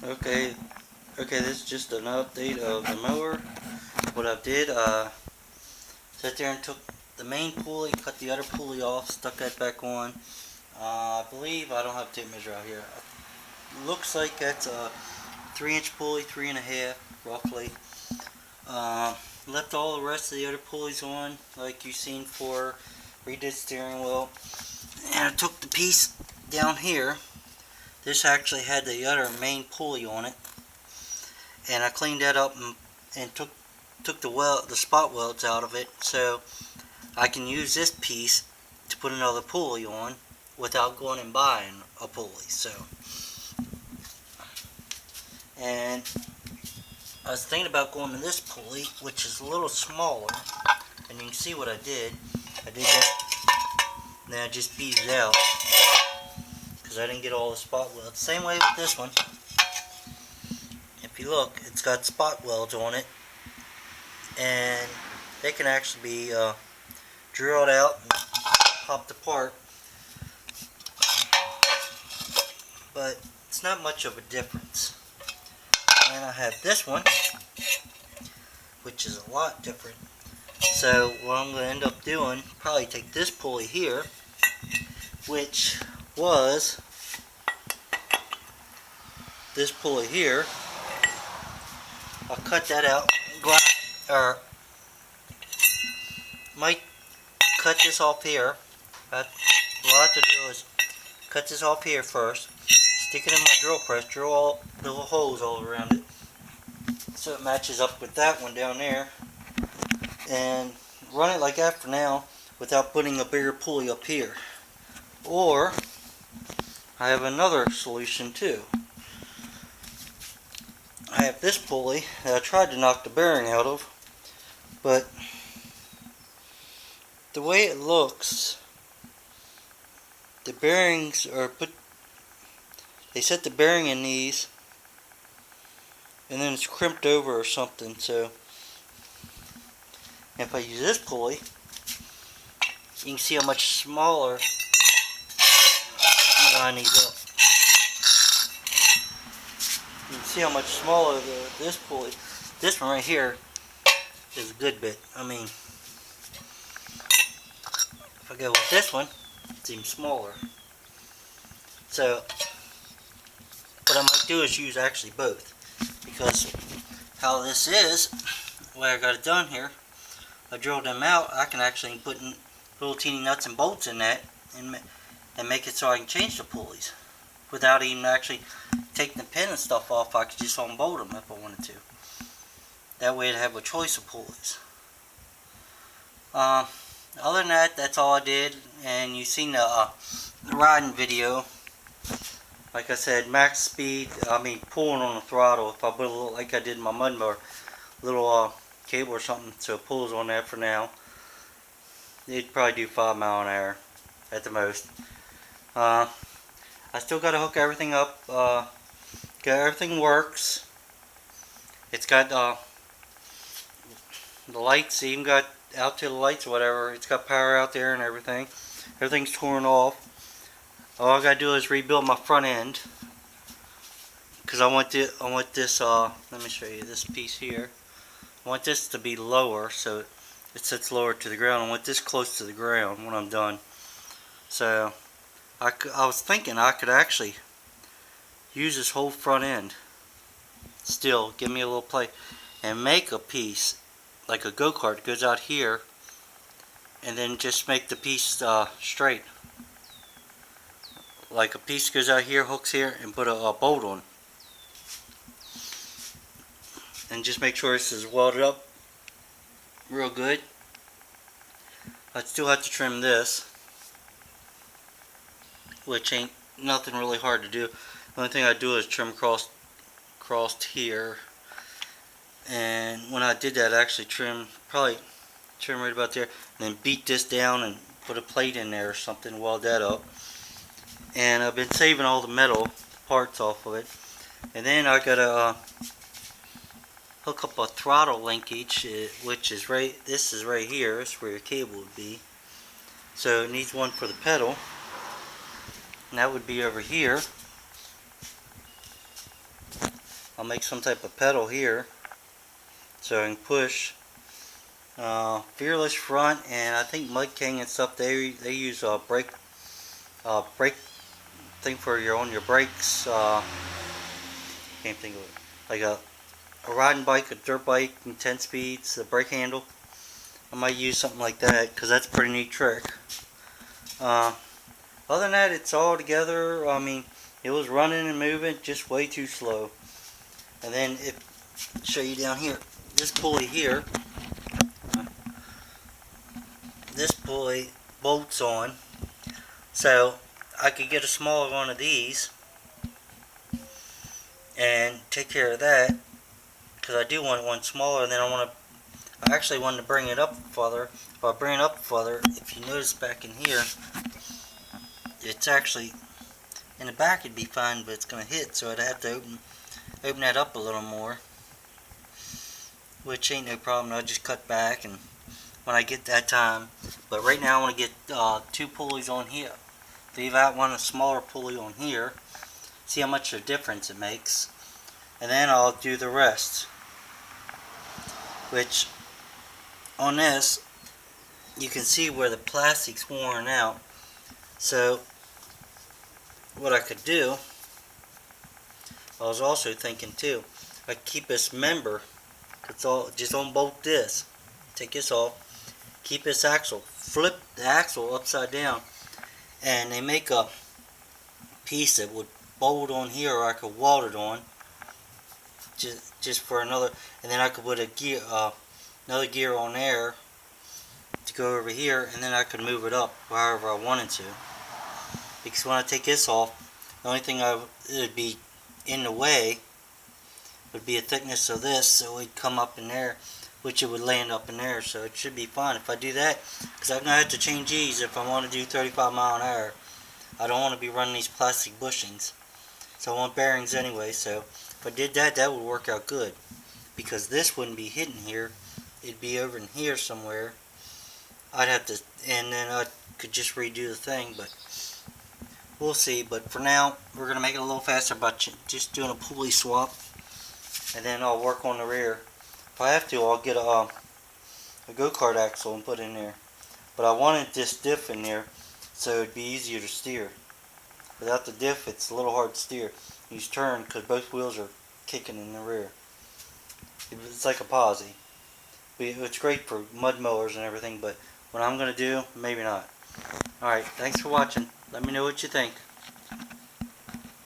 Okay, this is just an update of the mower. What I did, sat there and took the main pulley, cut the other pulley off, stuck that back on. I believe, I don't have a tape measure out here. Looks like that's a 3-inch pulley, 3.5 roughly. Left all the rest of the other pulleys on, like you've seen for redid steering wheel. And I took the piece down here. This actually had the other main pulley on it, and I cleaned that up and took the spot welds out of it, so I can use this piece to put another pulley on without going and buying a pulley. So, and I was thinking about going to this pulley, which is a little smaller, and you can see what I did. I did that, then I just beat it out because I didn't get all the spot welds. Same way with this one. If you look, it's got spot welds on it, and they can actually be drilled out and popped apart, but it's not much of a difference. And I have this one, which is a lot different. So what I'm going to end up doing, probably take this pulley here, which was this pulley here. I'll cut that out, or might cut this off here. What I have to do is cut this off here first, stick it in my drill press, drill all the little holes all around it so it matches up with that one down there, and run it like that for now without putting a bigger pulley up here. Or I have another solution too. I have this pulley that I tried to knock the bearing out of, but the way it looks, the bearings are they set the bearing in these and then it's crimped over or something. So if I use this pulley, you can see how much smaller I line these up. You can see how much smaller this pulley. This one right here is a good bit. I mean, if I go with this one, it's even smaller. So what I might do is use actually both, because how this is, the way I got it done here, I drilled them out. I can actually put in little teeny nuts and bolts in that and make it so I can change the pulleys without even actually taking the pin and stuff off. I could just unbolt them if I wanted to. That way I'd have a choice of pulleys. Other than that, that's all I did. And you've seen the riding video. Like I said, max speed, I mean pulling on the throttle. If I put a little, like I did in my mud mower, little cable or something so it pulls on that for now, it'd probably do 5 miles an hour at the most. I still got to hook everything up. Everything works. It's got the lights, even got out to the lights or whatever. It's got power out there and everything. Everything's torn off. All I gotta do is rebuild my front end, because I want this. Let me show you this piece here. I want this to be lower, so it sits lower to the ground. I want this close to the ground when I'm done. So I was thinking I could actually use this whole front end, still give me a little play, and make a piece like a go-kart goes out here, and then just make the piece straight. Like a piece goes out here, hooks here, and put a bolt on. And just make sure this is welded up real good. I still have to trim this, which ain't nothing really hard to do. The only thing I do is trim across here. And when I did that, I actually probably trim right about there, and then beat this down and put a plate in there or something, weld that up. And I've been saving all the metal parts off of it. And then I gotta hook up a throttle linkage, which is this is right here. This is where your cable would be. So it needs one for the pedal, and that would be over here. I'll make some type of pedal here so I can push. Fearless front, and I think Mud King and stuff, they use a brake thing for on your brakes. Can't think of it. Like a riding bike, a dirt bike, and 10 speeds, the brake handle. I might use something like that because that's a pretty neat trick. Other than that, it's all together. I mean, it was running and moving, just way too slow. And then show you down here, this pulley here. This pulley bolts on, so I could get a smaller one of these and take care of that, because I do want one smaller, and then I actually wanted to bring it up further. If I bring it up further, if you notice back in here, it's actually in the back, it'd be fine, but it's going to hit, so I'd have to open that up a little more, which ain't no problem. I'll just cut back and when I get that time. But right now I want to get 2 pulleys on here. Leave out one smaller pulley on here. See how much of a difference it makes. And then I'll do the rest. Which on this, you can see where the plastic's worn out. So what I could do, I was also thinking too, I keep this member, it's all just unbolt this, take this off, keep this axle, flip the axle upside down, and they make a piece that would bolt on here, or I could weld it on, just for another, and then I could put a gear, another gear on there to go over here, and then I could move it up however I wanted to. Because when I take this off, the only thing it would be in the way would be a thickness of this, so it would come up in there, which it would land up in there, so it should be fine if I do that, because I'm going to have to change these if I want to do 35 mile an hour. I don't want to be running these plastic bushings, so I want bearings anyway, so if I did that, that would work out good, because this wouldn't be hitting here, it'd be over in here somewhere. I'd have to, and then I could just redo the thing, but we'll see. But for now, we're going to make it a little faster by just doing a pulley swap, and then I'll work on the rear. If I have to, I'll get a go-kart axle and put in there. But I wanted this diff in there so it'd be easier to steer. Without the diff, it's a little hard to steer. You just turn because both wheels are kicking in the rear. It's like a posi. It's great for mud mowers and everything, but what I'm going to do, maybe not. Alright, thanks for watching. Let me know what you think.